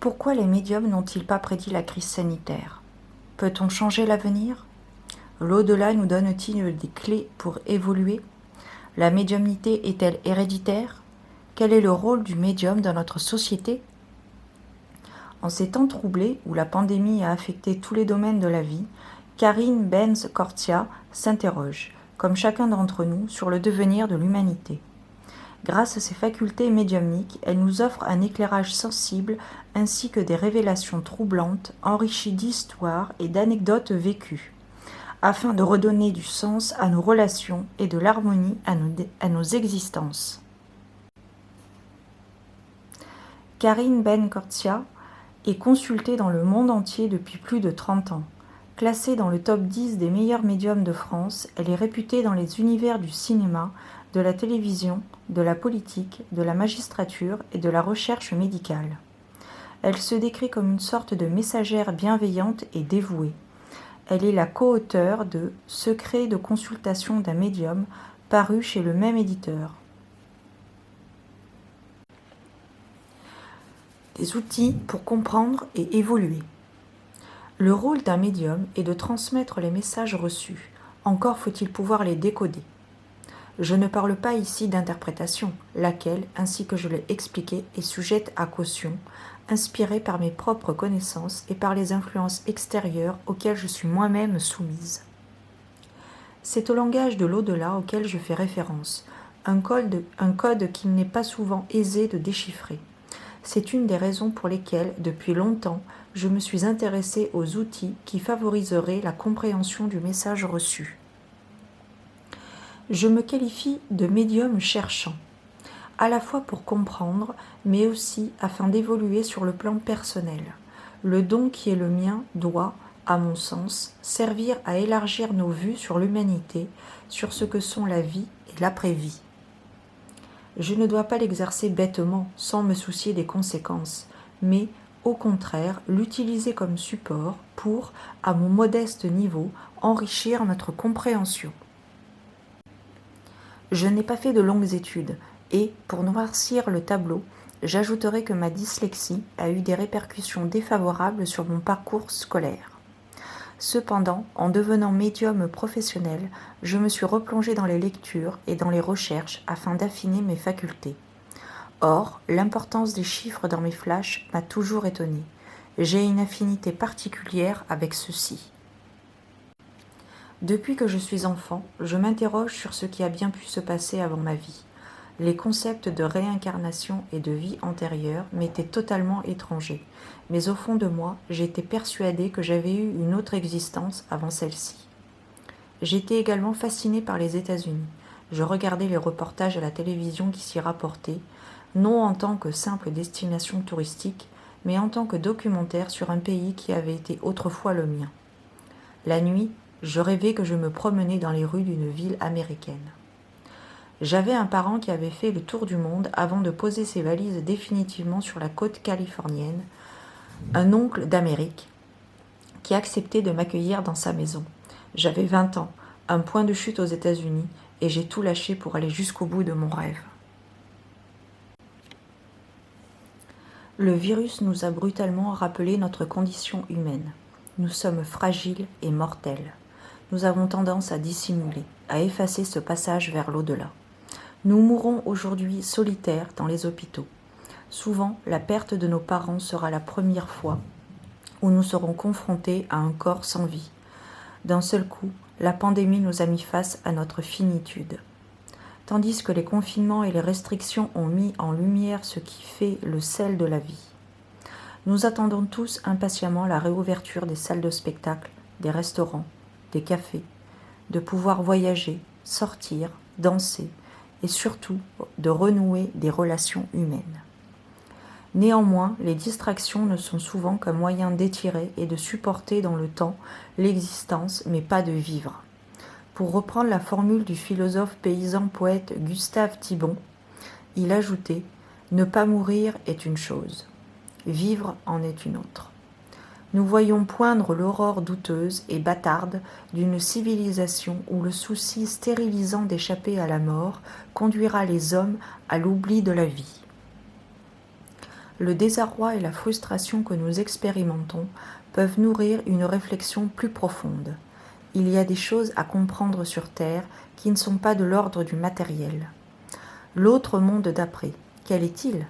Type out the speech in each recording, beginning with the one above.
Pourquoi les médiums n'ont-ils pas prédit la crise sanitaire? Peut-on changer l'avenir? L'au-delà nous donne-t-il des clés pour évoluer? La médiumnité est-elle héréditaire? Quel est le rôle du médium dans notre société? En ces temps troublés où la pandémie a affecté tous les domaines de la vie, Karine Benz-Cortia s'interroge, comme chacun d'entre nous, sur le devenir de l'humanité. Grâce à ses facultés médiumniques, elle nous offre un éclairage sensible ainsi que des révélations troublantes, enrichies d'histoires et d'anecdotes vécues, afin de redonner du sens à nos relations et de l'harmonie à nos existences. Karine Ben-Cortia est consultée dans le monde entier depuis plus de 30 ans. Classée dans le top 10 des meilleurs médiums de France, elle est réputée dans les univers du cinéma, de la télévision, de la politique, de la magistrature et de la recherche médicale. Elle se décrit comme une sorte de messagère bienveillante et dévouée. Elle est la co-auteure de « Secrets de consultation d'un médium » paru chez le même éditeur. Des outils pour comprendre et évoluer. Le rôle d'un médium est de transmettre les messages reçus. Encore faut-il pouvoir les décoder. Je ne parle pas ici d'interprétation, laquelle, ainsi que je l'ai expliqué, est sujette à caution, inspirée par mes propres connaissances et par les influences extérieures auxquelles je suis moi-même soumise. C'est au langage de l'au-delà auquel je fais référence, un code qu'il n'est pas souvent aisé de déchiffrer. C'est une des raisons pour lesquelles, depuis longtemps, je me suis intéressée aux outils qui favoriseraient la compréhension du message reçu. Je me qualifie de médium cherchant, à la fois pour comprendre, mais aussi afin d'évoluer sur le plan personnel. Le don qui est le mien doit, à mon sens, servir à élargir nos vues sur l'humanité, sur ce que sont la vie et l'après-vie. Je ne dois pas l'exercer bêtement, sans me soucier des conséquences, mais, au contraire, l'utiliser comme support pour, à mon modeste niveau, enrichir notre compréhension. Je n'ai pas fait de longues études, et, pour noircir le tableau, j'ajouterai que ma dyslexie a eu des répercussions défavorables sur mon parcours scolaire. Cependant, en devenant médium professionnel, je me suis replongée dans les lectures et dans les recherches afin d'affiner mes facultés. Or, l'importance des chiffres dans mes flashs m'a toujours étonnée. J'ai une affinité particulière avec ceux-ci. Depuis que je suis enfant, je m'interroge sur ce qui a bien pu se passer avant ma vie. Les concepts de réincarnation et de vie antérieure m'étaient totalement étrangers, mais au fond de moi, j'étais persuadée que j'avais eu une autre existence avant celle-ci. J'étais également fascinée par les États-Unis. Je regardais les reportages à la télévision qui s'y rapportaient, non en tant que simple destination touristique, mais en tant que documentaire sur un pays qui avait été autrefois le mien. La nuit, je rêvais que je me promenais dans les rues d'une ville américaine. J'avais un parent qui avait fait le tour du monde avant de poser ses valises définitivement sur la côte californienne, un oncle d'Amérique qui acceptait de m'accueillir dans sa maison. J'avais 20 ans, un point de chute aux États-Unis, et j'ai tout lâché pour aller jusqu'au bout de mon rêve. Le virus nous a brutalement rappelé notre condition humaine. Nous sommes fragiles et mortels. Nous avons tendance à dissimuler, à effacer ce passage vers l'au-delà. Nous mourons aujourd'hui solitaires dans les hôpitaux. Souvent, la perte de nos parents sera la première fois où nous serons confrontés à un corps sans vie. D'un seul coup, la pandémie nous a mis face à notre finitude. Tandis que les confinements et les restrictions ont mis en lumière ce qui fait le sel de la vie. Nous attendons tous impatiemment la réouverture des salles de spectacle, des restaurants, des cafés, de pouvoir voyager, sortir, danser et surtout de renouer des relations humaines. Néanmoins, les distractions ne sont souvent qu'un moyen d'étirer et de supporter dans le temps l'existence, mais pas de vivre. Pour reprendre la formule du philosophe paysan-poète Gustave Thibon, il ajoutait « Ne pas mourir est une chose, vivre en est une autre ». Nous voyons poindre l'aurore douteuse et bâtarde d'une civilisation où le souci stérilisant d'échapper à la mort conduira les hommes à l'oubli de la vie. Le désarroi et la frustration que nous expérimentons peuvent nourrir une réflexion plus profonde. Il y a des choses à comprendre sur Terre qui ne sont pas de l'ordre du matériel. L'autre monde d'après, quel est-il?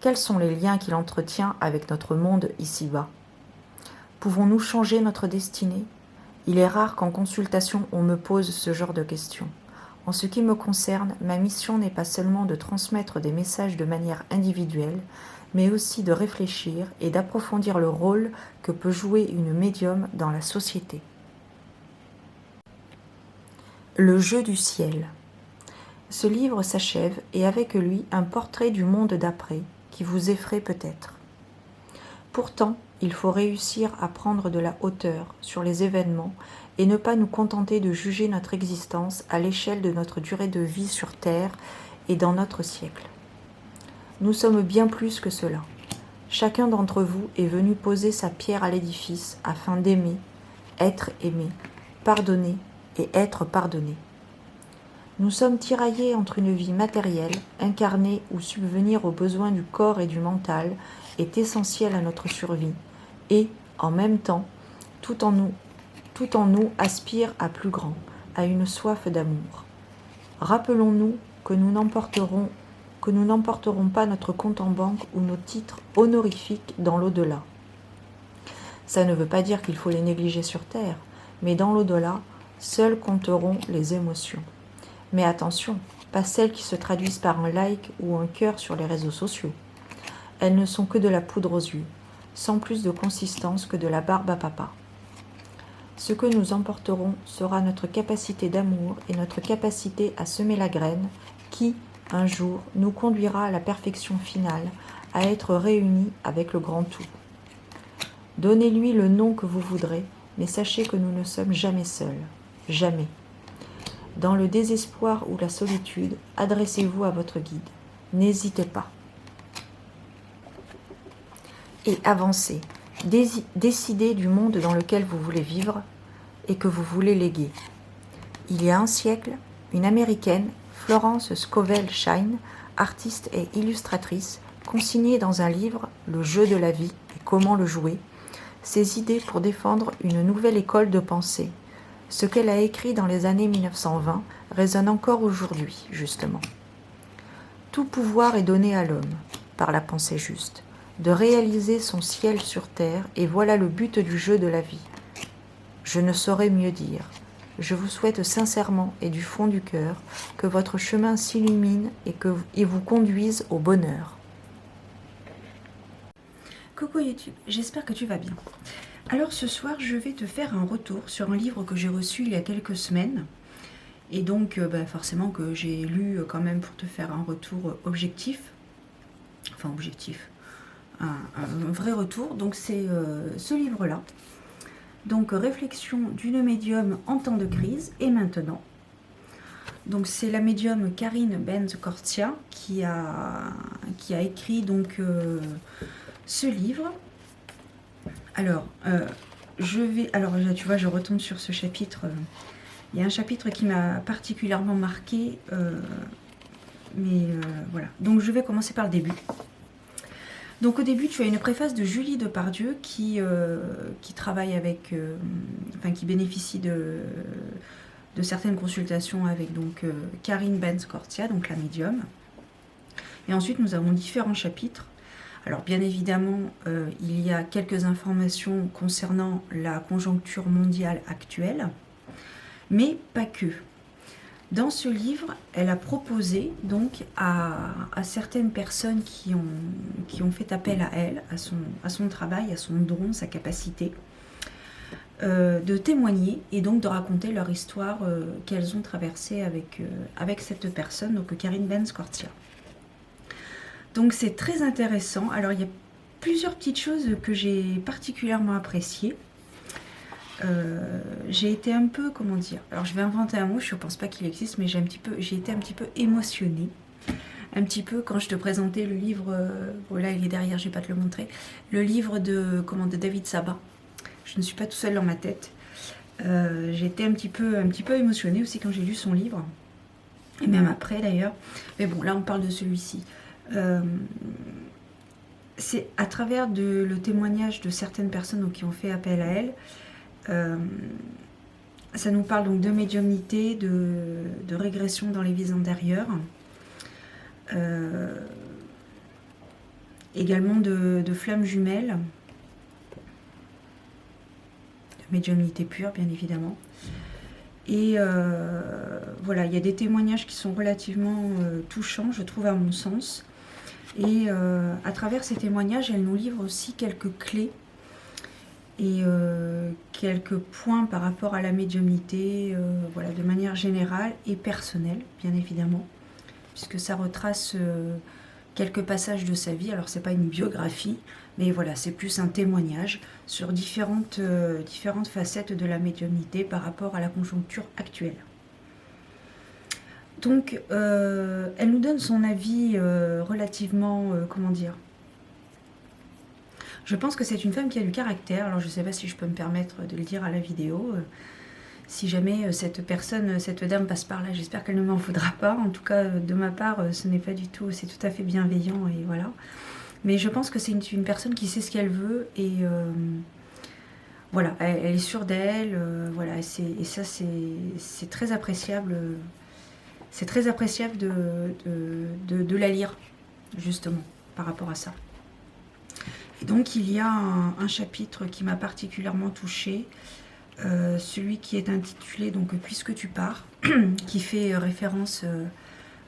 Quels sont les liens qu'il entretient avec notre monde ici-bas? Pouvons-nous changer notre destinée? Il est rare qu'en consultation on me pose ce genre de questions. En ce qui me concerne, ma mission n'est pas seulement de transmettre des messages de manière individuelle, mais aussi de réfléchir et d'approfondir le rôle que peut jouer une médium dans la société. Le jeu du ciel. Ce livre s'achève et avec lui un portrait du monde d'après qui vous effraie peut-être. Pourtant, il faut réussir à prendre de la hauteur sur les événements et ne pas nous contenter de juger notre existence à l'échelle de notre durée de vie sur Terre et dans notre siècle. Nous sommes bien plus que cela. Chacun d'entre vous est venu poser sa pierre à l'édifice afin d'aimer, être aimé, pardonner et être pardonné. Nous sommes tiraillés entre une vie matérielle, incarner ou subvenir aux besoins du corps et du mental est essentiel à notre survie et, en même temps, tout en nous aspire à plus grand, à une soif d'amour. Rappelons-nous que nous n'emporterons pas notre compte en banque ou nos titres honorifiques dans l'au-delà. Ça ne veut pas dire qu'il faut les négliger sur Terre, mais dans l'au-delà, seules compteront les émotions. Mais attention, pas celles qui se traduisent par un like ou un cœur sur les réseaux sociaux. Elles ne sont que de la poudre aux yeux, sans plus de consistance que de la barbe à papa. Ce que nous emporterons sera notre capacité d'amour et notre capacité à semer la graine qui, un jour, nous conduira à la perfection finale, à être réunis avec le grand tout. Donnez-lui le nom que vous voudrez, mais sachez que nous ne sommes jamais seuls. Jamais. Dans le désespoir ou la solitude, adressez-vous à votre guide. N'hésitez pas. Et avancez. Décidez du monde dans lequel vous voulez vivre et que vous voulez léguer. Il y a un siècle, une Américaine, Florence Scovel Shine, artiste et illustratrice, consignait dans un livre « Le jeu de la vie et comment le jouer », ses idées pour défendre une nouvelle école de pensée. Ce qu'elle a écrit dans les années 1920 résonne encore aujourd'hui, justement. Tout pouvoir est donné à l'homme, par la pensée juste, de réaliser son ciel sur terre, et voilà le but du jeu de la vie. Je ne saurais mieux dire. Je vous souhaite sincèrement et du fond du cœur que votre chemin s'illumine et vous conduise au bonheur. Coucou YouTube, j'espère que tu vas bien. Alors ce soir, je vais te faire un retour sur un livre que j'ai reçu il y a quelques semaines. Et donc forcément que j'ai lu quand même pour te faire un retour objectif. Enfin objectif, un vrai retour. Donc c'est ce livre-là. Donc Réflexion d'une médium en temps de crise et maintenant. Donc c'est la médium Karine Benz-Cortia qui a écrit donc ce livre. Alors, tu vois, je retombe sur ce chapitre. Il y a un chapitre qui m'a particulièrement marqué, voilà. Donc, je vais commencer par le début. Donc, au début, tu as une préface de Julie Depardieu qui travaille avec, qui bénéficie de certaines consultations avec donc Karine Benz-Cortia, donc la médium. Et ensuite, nous avons différents chapitres. Alors bien évidemment, il y a quelques informations concernant la conjoncture mondiale actuelle, mais pas que. Dans ce livre, elle a proposé donc à certaines personnes qui ont fait appel à elle, à son travail, à son don, sa capacité, de témoigner et donc de raconter leur histoire qu'elles ont traversée avec cette personne, donc Karine Benz-Cortia. Donc c'est très intéressant. Alors il y a plusieurs petites choses que j'ai particulièrement appréciées. J'ai été un peu, comment dire, alors je vais inventer un mot, je ne pense pas qu'il existe, mais j'ai été un petit peu émotionnée. Un petit peu quand je te présentais le livre, voilà il est derrière, je ne vais pas te le montrer, le livre de David Sabat. Je ne suis pas tout seul dans ma tête. J'ai été un petit peu émotionnée aussi quand j'ai lu son livre. Et même après d'ailleurs. Mais bon, là on parle de celui-ci. c'est à travers le témoignage de certaines personnes qui ont fait appel à elle. Ça nous parle donc de médiumnité, de régression dans les vies antérieures, également de flammes jumelles, de médiumnité pure bien évidemment. Et voilà, il y a des témoignages qui sont relativement touchants, je trouve, à mon sens. Et à travers ces témoignages, elle nous livre aussi quelques clés et quelques points par rapport à la médiumnité, voilà, de manière générale et personnelle, bien évidemment, puisque ça retrace quelques passages de sa vie. Alors, c'est pas une biographie, mais voilà, c'est plus un témoignage sur différentes facettes de la médiumnité par rapport à la conjoncture actuelle. Donc, elle nous donne son avis relativement, comment dire, je pense que c'est une femme qui a du caractère. Alors, je ne sais pas si je peux me permettre de le dire à la vidéo. Si jamais cette dame passe par là, j'espère qu'elle ne m'en voudra pas. En tout cas, de ma part, ce n'est pas du tout, c'est tout à fait bienveillant et voilà. Mais je pense que c'est une personne qui sait ce qu'elle veut et voilà, elle est sûre d'elle. Voilà, et ça, c'est très appréciable. C'est très appréciable de la lire, justement, par rapport à ça. Et donc, il y a un chapitre qui m'a particulièrement touchée, celui qui est intitulé donc « Puisque tu pars », qui fait référence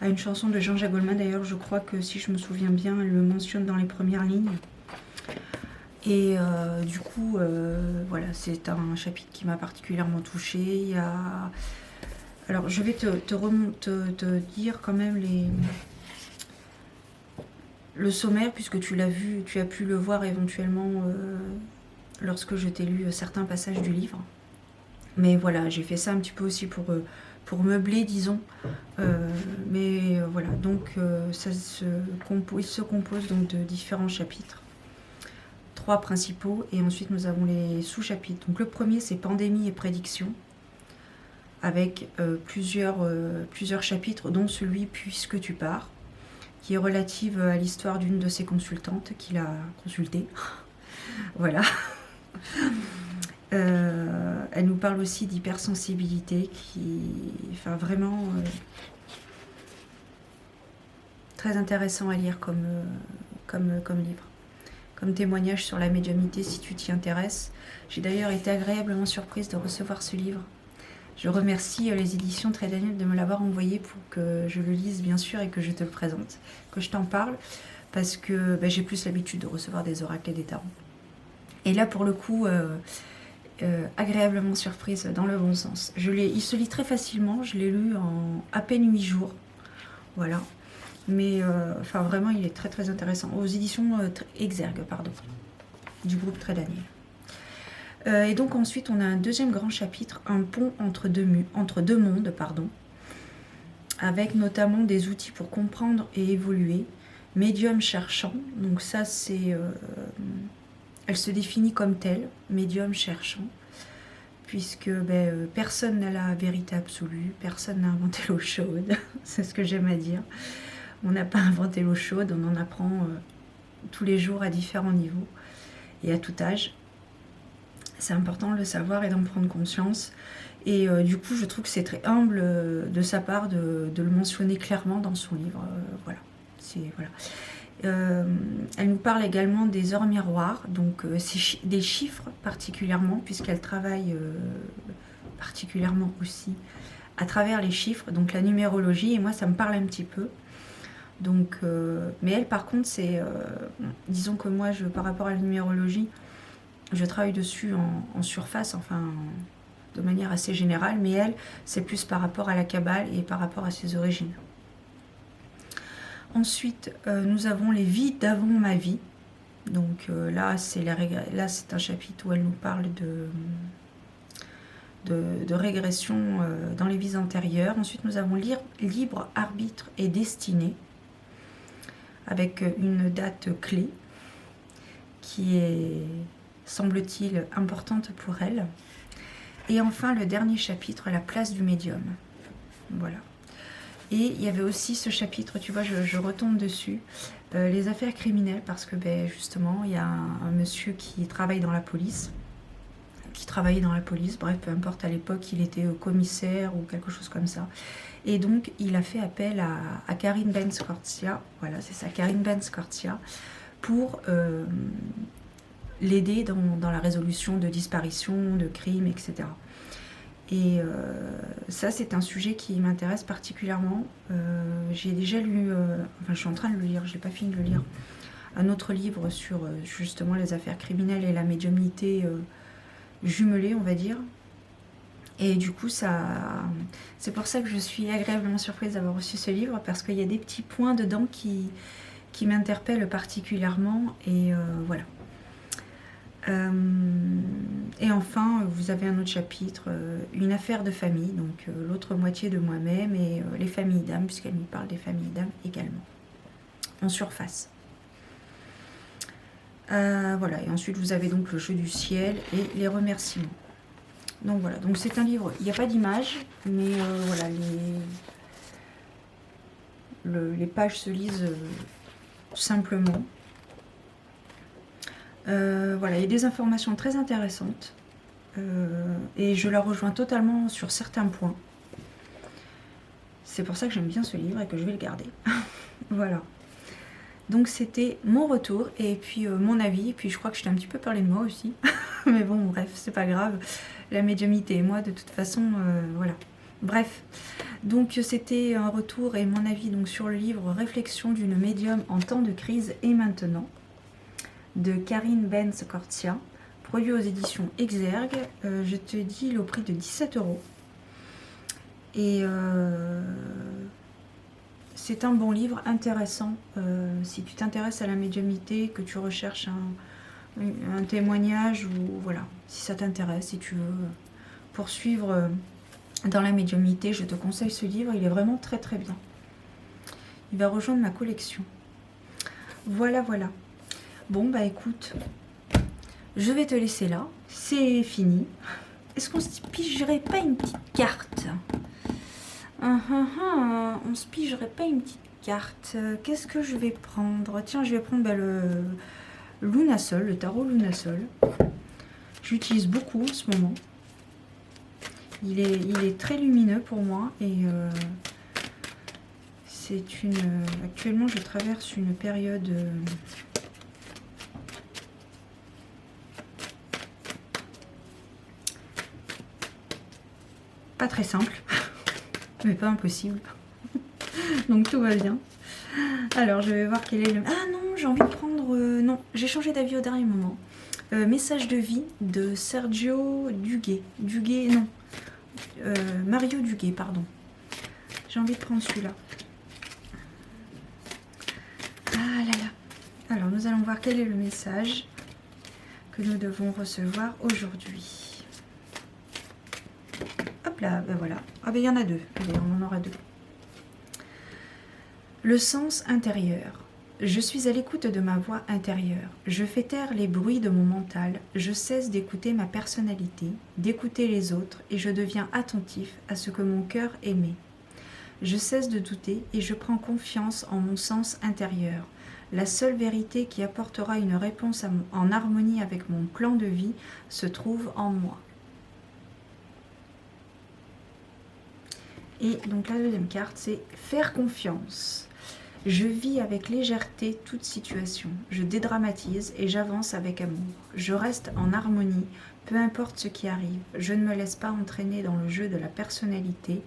à une chanson de Jean-Jacques Goldman. D'ailleurs, je crois que, si je me souviens bien, elle le mentionne dans les premières lignes. Et du coup, voilà, c'est un chapitre qui m'a particulièrement touchée. Il y a... Alors, je vais te dire quand même le sommaire, puisque tu l'as vu, tu as pu le voir éventuellement lorsque je t'ai lu certains passages du livre. Mais voilà, j'ai fait ça un petit peu aussi pour meubler, disons. Mais voilà, donc il se compose donc de différents chapitres. 3 principaux, et ensuite nous avons les sous-chapitres. Donc le premier, c'est pandémie et prédiction, avec plusieurs chapitres, dont celui Puisque tu pars, qui est relative à l'histoire d'une de ses consultantes qu'il a consultée. Voilà. Elle nous parle aussi d'hypersensibilité, enfin vraiment très intéressant à lire comme livre, comme témoignage sur la médiumnité si tu t'y intéresses. J'ai d'ailleurs été agréablement surprise de recevoir ce livre. Je remercie les éditions Très Daniel de me l'avoir envoyé pour que je le lise bien sûr et que je te le présente, que je t'en parle, parce que j'ai plus l'habitude de recevoir des oracles et des tarots. Et là pour le coup, agréablement surprise dans le bon sens. Il se lit très facilement, je l'ai lu en à peine 8 jours, voilà. Mais enfin vraiment il est très très intéressant, aux éditions Exergue, pardon, du groupe Très Daniel. Et donc ensuite on a un deuxième grand chapitre, un pont entre deux mondes, pardon, avec notamment des outils pour comprendre et évoluer, médium cherchant, donc ça c'est, elle se définit comme telle, médium cherchant, puisque personne n'a la vérité absolue, personne n'a inventé l'eau chaude, c'est ce que j'aime à dire, on n'a pas inventé l'eau chaude, on en apprend tous les jours à différents niveaux et à tout âge. C'est important de le savoir et d'en prendre conscience. Et du coup, je trouve que c'est très humble de sa part de le mentionner clairement dans son livre. Voilà. Elle nous parle également des heures miroirs, donc des chiffres particulièrement, puisqu'elle travaille particulièrement aussi à travers les chiffres, donc la numérologie, et moi ça me parle un petit peu. Donc, mais elle par contre, c'est, disons que moi, par rapport à la numérologie, je travaille dessus en surface, enfin de manière assez générale, mais elle, c'est plus par rapport à la Kabbale et par rapport à ses origines. Ensuite, nous avons les vies d'avant ma vie. Donc là, c'est un chapitre où elle nous parle de régression dans les vies antérieures. Ensuite, nous avons libre arbitre et destinée, avec une date clé qui est, semble-t-il, importante pour elle. Et enfin, le dernier chapitre, la place du médium. Voilà. Et il y avait aussi ce chapitre, tu vois, je retombe dessus, les affaires criminelles, parce que justement, il y a un monsieur qui travaille dans la police, bref, peu importe, à l'époque, il était commissaire ou quelque chose comme ça. Et donc, il a fait appel à Karine Ben-Scortia, voilà, c'est ça, Karine Ben-Scortia, pour l'aider dans la résolution de disparitions, de crimes, etc. Et ça, c'est un sujet qui m'intéresse particulièrement. J'ai déjà lu, enfin je suis en train de le lire, je n'ai pas fini de le lire, un autre livre sur justement les affaires criminelles et la médiumnité jumelée, on va dire. Et du coup, c'est pour ça que je suis agréablement surprise d'avoir reçu ce livre, parce qu'il y a des petits points dedans qui m'interpellent particulièrement. Et voilà. Et enfin, vous avez un autre chapitre, une affaire de famille, donc l'autre moitié de moi-même et les familles d'âme, puisqu'elle nous parle des familles d'âme également, en surface. Voilà, et ensuite vous avez donc le jeu du ciel et les remerciements. Donc voilà, donc c'est un livre, il n'y a pas d'image, mais voilà, les pages se lisent simplement. Voilà, il y a des informations très intéressantes et je la rejoins totalement sur certains points. C'est pour ça que j'aime bien ce livre et que je vais le garder. Voilà. Donc c'était mon retour et puis mon avis. Et puis je crois que je t'ai un petit peu parlé de moi aussi. Mais bon, bref, c'est pas grave. La médiumnité et moi, de toute façon, voilà. Bref, donc c'était un retour et mon avis donc sur le livre Réflexion d'une médium en temps de crise et maintenant, de Karine Ben-Scortia, produit aux éditions Exergue. Je te dis le prix de 17 €. Et c'est un bon livre, intéressant. Si tu t'intéresses à la médiumnité, que tu recherches un témoignage, ou voilà, si ça t'intéresse, si tu veux poursuivre dans la médiumnité, je te conseille ce livre. Il est vraiment très très bien. Il va rejoindre ma collection. Voilà, voilà. Bon, bah écoute, je vais te laisser là. C'est fini. Est-ce qu'on se pigerait pas une petite carte? On se pigerait pas une petite carte? Qu'est-ce que je vais prendre? Tiens, je vais prendre le Lunasol, le tarot Lunasol. J'utilise beaucoup en ce moment. Il est très lumineux pour moi et actuellement je traverse une période pas très simple, mais pas impossible. Donc tout va bien. Alors je vais voir quel est le... Ah non, j'ai envie de prendre... non, j'ai changé d'avis au dernier moment. Message de vie de Sergio Duguay. Duguay, non. Mario Duguay, pardon. J'ai envie de prendre celui-là. Ah là là. Alors nous allons voir quel est le message que nous devons recevoir aujourd'hui. Hop là, ben voilà. Ah ben il y en a deux. Allez, on en aura deux. Le sens intérieur. Je suis à l'écoute de ma voix intérieure. Je fais taire les bruits de mon mental. Je cesse d'écouter ma personnalité, d'écouter les autres, et je deviens attentif à ce que mon cœur aimait. Je cesse de douter et je prends confiance en mon sens intérieur. La seule vérité qui apportera une réponse en harmonie avec mon plan de vie se trouve en moi. Et donc la deuxième carte, c'est faire confiance. Je vis avec légèreté toute situation. Je dédramatise et j'avance avec amour. Je reste en harmonie, peu importe ce qui arrive. Je ne me laisse pas entraîner dans le jeu de la personnalité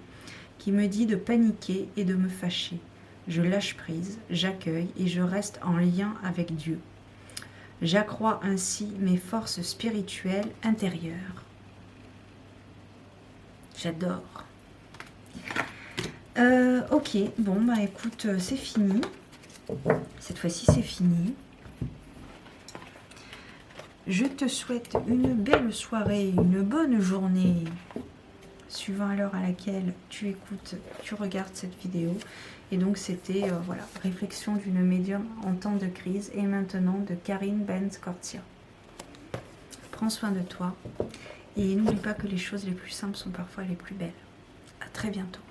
qui me dit de paniquer et de me fâcher. Je lâche prise, j'accueille et je reste en lien avec Dieu. J'accrois ainsi mes forces spirituelles intérieures. J'adore. Ok, bon bah écoute, c'est fini. Cette fois-ci c'est fini. Je te souhaite une belle soirée, une bonne journée, suivant à l'heure à laquelle tu écoutes, tu regardes cette vidéo. Et donc c'était, voilà, Réflexion d'une médium en temps de crise et maintenant de Karine Ben-Scortia. Prends soin de toi et n'oublie pas que les choses les plus simples sont parfois les plus belles. À très bientôt.